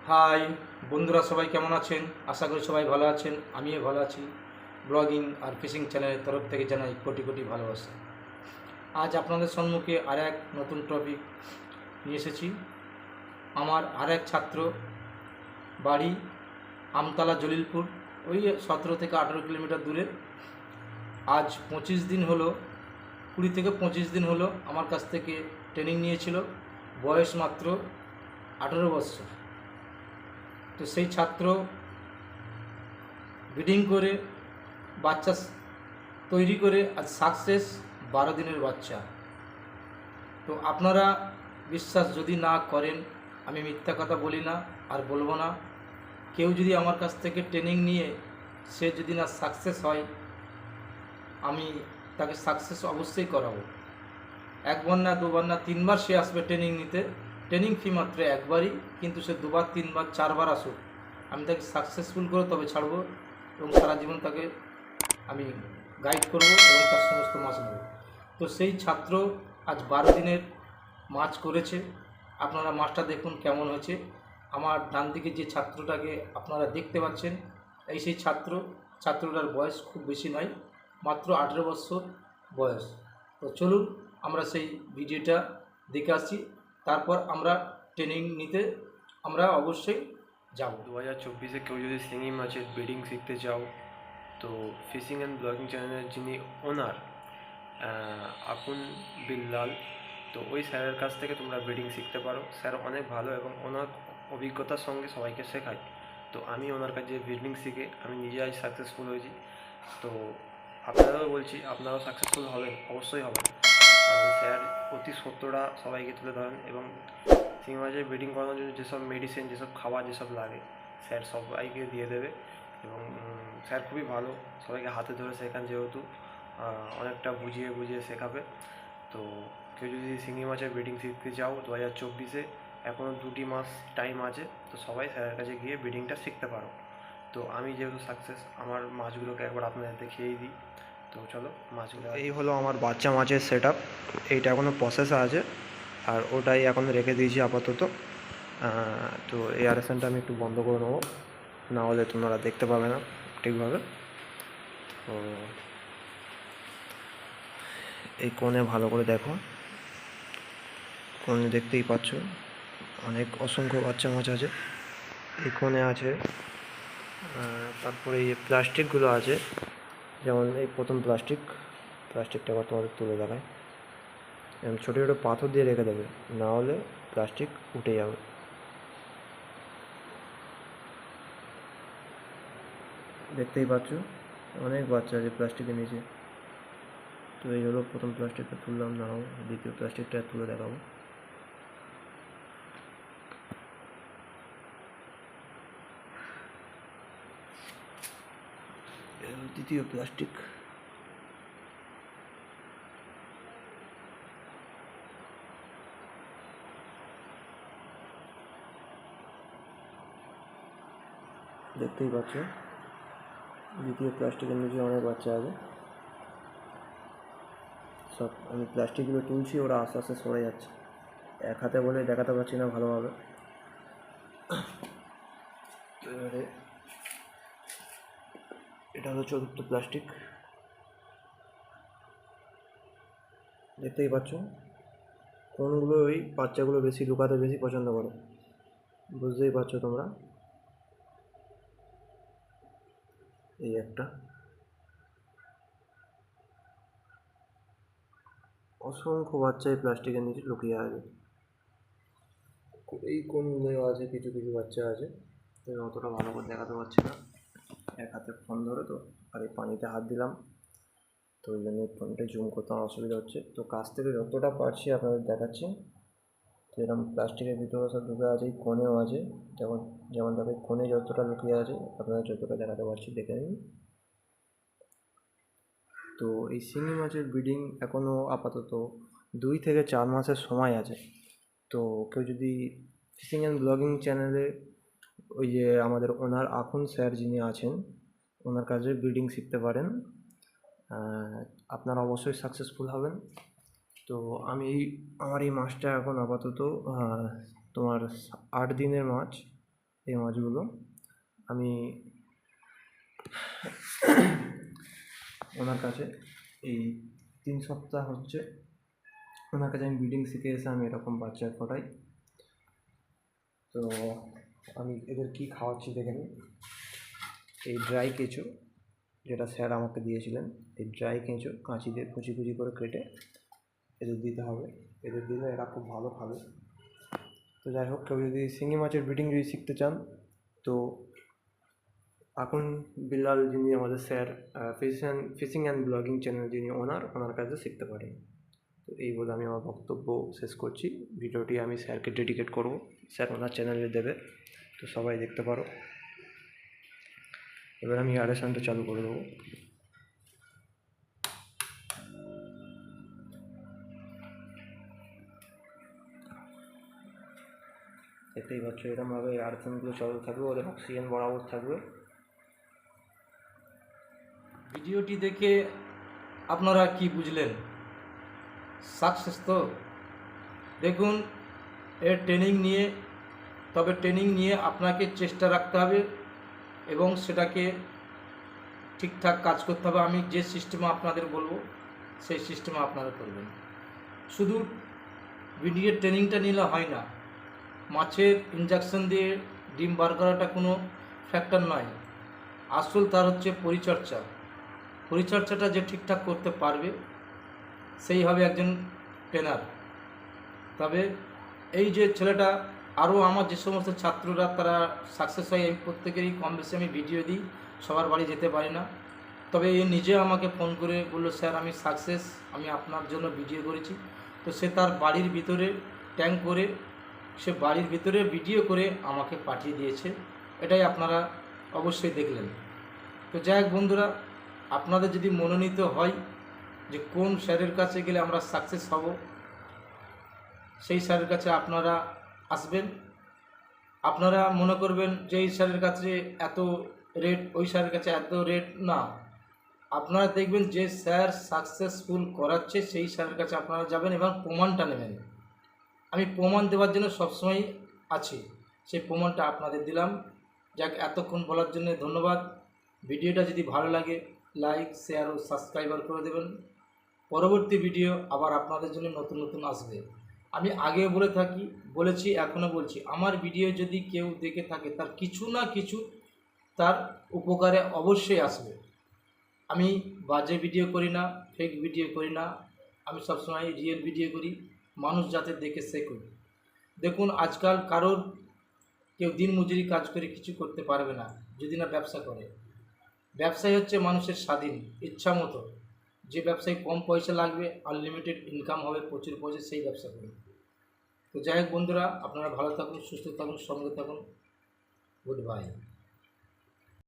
High বন্ধুরা, সবাই কেমন আছেন? আশা করি সবাই ভালো আছেন। আমিও ভালো আছি। ব্লগিং আর ফিশিং চ্যানেলের তরফ থেকে জানাই কোটি কোটি ভালোবাসা। আজ আপনাদের সম্মুখে আর এক নতুন টপিক নিয়ে এসেছি। আমার আর এক ছাত্র, বাড়ি আমতলা জলিলপুর, ওই 17 থেকে 18 কিলোমিটার দূরে। আজ 25 দিন হলো, 20 থেকে 25 দিন হলো আমার কাছ থেকে ট্রেনিং নিয়েছিল। বয়স মাত্র 18 বছর। তো সেই ছাত্র ব্রিডিং করে বাচ্চা তৈরি করে আজ সাকসেস 12 দিনের বাচ্চা। তো আপনারা বিশ্বাস যদি না করেন, আমি মিথ্যা কথা বলি না আর বলবো না। কেউ যদি আমার কাছ থেকে ট্রেনিং নিয়ে সে যদি না সাকসেস হয়, আমি তাকে সাকসেস অবশ্যই করাবো। একবার না, দুবার না, 3বার সে আসবে ট্রেনিং নিতে। ট্রেনিং ফি মাত্র একবারই, কিন্তু সে 2বার, 3বার, 4বার আসুক, আমি তাকে সাকসেসফুল করে তবে ছাড়বো এবং সারা জীবন তাকে আমি গাইড করব এবং তার সমস্ত মাছ নেব। তো সেই ছাত্র আজ 12 দিনের মাছ করেছে। আপনারা মাছটা দেখুন কেমন হয়েছে। আমার ডান দিকে যে ছাত্রটাকে আপনারা দেখতে পাচ্ছেন, এই সেই ছাত্রটার বয়স খুব বেশি নয়, মাত্র 18 বছর বয়স। তো চলুন আমরা সেই ভিডিওটা দেখে আসি, তারপর আমরা ট্রেনিং নিতে আমরা অবশ্যই যাব। 2024-এ কেউ যদি শিঙি মাছের ব্রিডিং শিখতে চাও, তো ফিশিং অ্যান্ড ব্লগিং চ্যানেলের যিনি ওনার আকুন বিল্লাল, তো ওই স্যারের কাছ থেকে তোমরা ব্রিডিং শিখতে পারো। স্যার অনেক ভালো এবং ওনার অভিজ্ঞতার সঙ্গে সবাইকে শেখায়। তো আমি ওনার কাছে ব্রিডিং শিখে আমি নিজে আজ সাকসেসফুল হয়েছি। তো আপনারাও বলছি, আপনারাও সাকসেসফুল হবেন, অবশ্যই হবেন। কারণ স্যার অতি সত্যটা সবাইকে তুলে ধরেন এবং শিঙি মাছের ব্রিডিং করানোর জন্য যেসব মেডিসিন, যেসব খাবার, যেসব লাগে, স্যার সবাইকে দিয়ে দেবে। এবং স্যার খুবই ভালো, সবাইকে হাতে ধরে শেখান, যেহেতু অনেকটা বুঝিয়ে বুঝিয়ে শেখাবে। তো কেউ যদি শিঙি মাছের ব্রিডিং শিখতে চাও 2024-এ, এখনও 2টি মাস টাইম আছে, তো সবাই স্যারের কাছে গিয়ে ব্রিডিংটা শিখতে পারো। তো আমি যেহেতু সাকসেস, আমার মাছগুলোকে একবার আপনাদের দেখিয়েই দিই। তো চলো মাছগুলো, এই হলো আমার বাচ্চা মাছের সেট আপ। এইটা এখনও প্রসেসে আছে, আর ওটাই এখন রেখে দিয়েছি আপাতত। তো এই আরেকশনটা আমি একটু বন্ধ করে নেবো, না হলে তোমরা দেখতে পাবে না ঠিকভাবে। তো এই কোণে ভালো করে দেখো, কোণে দেখতেই পাচ্ছ অনেক অসংখ্য বাচ্চা মাছ আছে। এই কোণে আছে, তারপরে এই প্লাস্টিকগুলো আছে, যেমন এই প্রথম প্লাস্টিকটা আবার তোমাদের তুলে দেখায়। এবং ছোটো ছোটো পাথর দিয়ে রেখে দেবে, না হলে প্লাস্টিক উঠে যাবে। দেখতেই পাচ্ছ অনেক বাচ্চা আছে প্লাস্টিকের নিচে। তো এই হলো প্রথম প্লাস্টিকটা তুললাম, নাও দ্বিতীয় প্লাস্টিকটা তুলে দেখাবো। দ্বিতীয় প্লাস্টিক, দেখতেই পাচ্ছ দ্বিতীয় প্লাস্টিকের নিচে অনেক বাচ্চা আছে। সব আমি প্লাস্টিকগুলো তুলছি, ওরা আস্তে আস্তে সরে যাচ্ছে। এক হাতে বলে দেখাতে পারছি না ভালোভাবে। এবারে এটা হলো চতুর্থ প্লাস্টিক, দেখতেই পাচ্ছ কোনগুলো ওই বাচ্চাগুলো বেশি লুকাতে বেশি পছন্দ করে, বুঝতেই পারছো তোমরা। এই একটা, অসংখ্য বাচ্চা এই প্লাস্টিকের নিচে লুকিয়ে আছে। এই কোনগুলো আছে, কিছু কিছু বাচ্চা আছে, অতটা ভালো করে দেখাতে পারছি না, এক হাতে ফোন ধরে তো, আর এই পানিতে হাত দিলাম, তো ওই জন্য ফোনটা জুম করতে আমার অসুবিধা হচ্ছে। তো কাছ থেকে যতটা পারছি আপনাদের দেখাচ্ছি। তো এরকম প্লাস্টিকের ভিতরে সব ঢুকে আছে, কোণেও আছে, যেমন যেমন তাকে কোণে যতটা লুকিয়ে আছে আপনারা যতটা দেখাতে পারছি দেখে নিন। তো এই শিঙি মাছের ব্রিডিং এখনও আপাতত 2 থেকে 4 মাসের সময় আছে। তো কেউ যদি ফিশিং অ্যান্ড ব্লগিং চ্যানেলে ওই যে আমাদের ওনার আখুন স্যার যিনি আছেন, ওনার কাছে ব্রিডিং শিখতে পারেন, আপনারা অবশ্যই সাকসেসফুল হবেন। তো আমার এই মাছটা এখন আপাতত তোমার 8 দিনের মাছ, এই মাছগুলো আমি ওনার কাছে এই 3 সপ্তাহ হচ্ছে ওনার কাছে আমি ব্রিডিং শিখে এসে আমি এরকম বাচ্চা ফোটাই। তো আমি এদের কী খাওয়াচ্ছি দেখে নিন। এই ড্রাই কেঁচো যেটা স্যার আমাকে দিয়েছিলেন, এই ড্রাই কেঁচো কাঁচি দিয়ে কুচি কুচি করে কেটে এদের দিতে হবে। এদের দিলে এরা খুব ভালো খাবে। তো যাই হোক, কেউ যদি শিঙি মাছের ব্রিডিং যদি শিখতে চান তো এখন বিল্লাল যিনি আমাদের sir fishing and blogging channel যিনি ওনার কাছে শিখতে পারেন। তো এই বলে আমি আমার বক্তব্য শেষ করছি। ভিডিওটি আমি স্যারকে ডেডিকেট করব, স্যার ওনার চ্যানেলে দেবে, তো সবাই দেখতে পারো। এবার আমি অ্যাডেশনটা চালু করে দেবো। দেখতেই পাচ্ছ এরকমভাবে অ্যাডেশনগুলো চালু থাকবে, ওদের অক্সিজেন বরাবর থাকবে। ভিডিওটি দেখে আপনারা কি বুঝলেন? সাকসেস তো? দেখুন, এর ট্রেনিং নিয়ে আপনাকে চেষ্টা রাখতে হবে এবং সেটাকে ঠিকঠাক কাজ করতে হবে। আমি যে সিস্টেমে আপনাদের বলবো সেই সিস্টেমে আপনারা করবেন। শুধু ভিডিওর ট্রেনিংটা নিলে হয় না। মাছের ইনজেকশন দিয়ে ডিম বার করাটা কোনো ফ্যাক্টর নয়। আসল তার হচ্ছে পরিচর্যাটা যে ঠিকঠাক করতে পারবে সেই হবে একজন ট্রেনার। তবে এই যে ছেলেটা, আরও আমার যে সমস্ত ছাত্ররা তারা সাকসেস হয়, আমি প্রত্যেকেরই কম বেশি আমি ভিডিও দিই, সবার বাড়ি যেতে পারি না। তবে এ নিজে আমাকে ফোন করে বললো, স্যার আমি সাকসেস, আমি আপনার জন্য ভিডিও করেছি। তো সে তার বাড়ির ভিতরে ট্যাঙ্ক করে সে বাড়ির ভিতরে ভিডিও করে আমাকে পাঠিয়ে দিয়েছে। এটাই আপনারা অবশ্যই দেখলেন। তো যাই হোক বন্ধুরা, আপনাদের যদি মনোনীত হয় যে কোন স্যারের কাছে গেলে আমরা সাকসেস হব, সেই স্যারের কাছে আপনারা আসবেন। আপনারা মনে করবেন যে এই স্যারের কাছে এত রেট, ওই স্যারের কাছে এত রেট না। আপনারা দেখবেন যে স্যার সাকসেসফুল করাচ্ছে সেই স্যারের কাছে আপনারা যাবেন এবং প্রমাণটা নেবেন। আমি প্রমাণ দেওয়ার জন্য সবসময় আছি, সেই প্রমাণটা আপনাদের দিলাম। যাক, এতক্ষণ বলার জন্য ধন্যবাদ। ভিডিওটা যদি ভালো লাগে লাইক, শেয়ার ও সাবস্ক্রাইবার করে দেবেন। পরবর্তী ভিডিও আবার আপনাদের জন্য নতুন নতুন আসবে। আমি আগেও বলেছি, এখনও বলছি, আমার ভিডিও যদি কেউ দেখে থাকে তার কিছু না কিছু তার উপকারে অবশ্যই আসবে। আমি বাজে ভিডিও করি না, ফেক ভিডিও করি না, আমি সবসময় রিয়েল ভিডিও করি, মানুষ যাতে দেখে শেখুন। দেখুন, আজকাল কেউ দিন মজুরি কাজ করে কিছু করতে পারবে না যদি না ব্যবসা করে। ব্যবসায় হচ্ছে মানুষের স্বাধীন ইচ্ছা মতো। যে ব্যবসায় কম পয়সা লাগবে, আনলিমিটেড ইনকাম হবে, প্রচুর পয়সা, সেই ব্যবসা করুন। তো যাই হোক বন্ধুরা, আপনারা ভালো থাকুন, সুস্থ থাকুন, সঙ্গে থাকুন। Good bye.